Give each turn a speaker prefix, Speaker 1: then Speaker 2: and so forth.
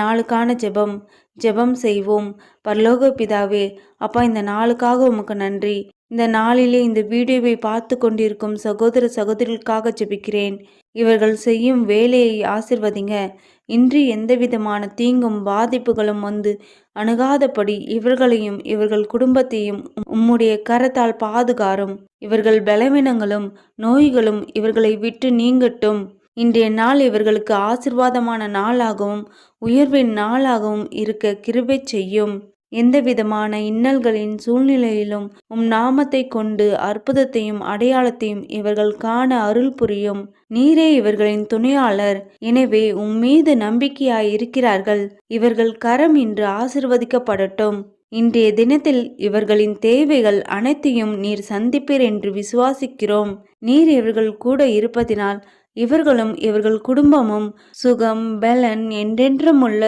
Speaker 1: நாளுக்கான ஜெபம் செய்வோம். பரலோக பிதாவே, அப்பா, இந்த நாளுக்காக உமக்கு நன்றி. இந்த நாளிலே இந்த வீடியோவை பார்த்து கொண்டிருக்கும் சகோதர சகோதரிகளுக்காக ஜெபிக்கிறேன். இவர்கள் செய்யும் வேலையை ஆசிர்வதிங்க. இன்றி எந்தவிதமான தீங்கும் பாதிப்புகளும் வந்து அணுகாதபடி இவர்களையும் இவர்கள் குடும்பத்தையும் உம்முடைய கரத்தால் பாதுகாரும். இவர்கள் பலவீனங்களும் நோய்களும் இவர்களை விட்டு நீங்கட்டும். இன்றைய நாள் இவர்களுக்கு ஆசிர்வாதமான நாளாகவும் உயர்வின் நாளாகவும் இருக்க கிருபை செய்யும். எந்தவிதமான இன்னல்களின் சூழ்நிலையிலும் நாமத்தை கொண்டு அற்புதத்தையும் அடையாளத்தையும் இவர்கள் காண அருள் புரியும். நீரே இவர்களின் துணையாளர். எனவே மீது நம்பிக்கையாய் இருக்கிறார்கள். இவர்கள் கரம் இன்று ஆசிர்வதிக்கப்படட்டும். இன்றைய தினத்தில் இவர்களின் தேவைகள் அனைத்தையும் நீர் சந்திப்பீர் என்று விசுவாசிக்கிறோம். நீர் இவர்கள் கூட இருப்பதினால் இவர்களும் இவர்கள் குடும்பமும் சுகம் பலன் என்றென்றும் உள்ள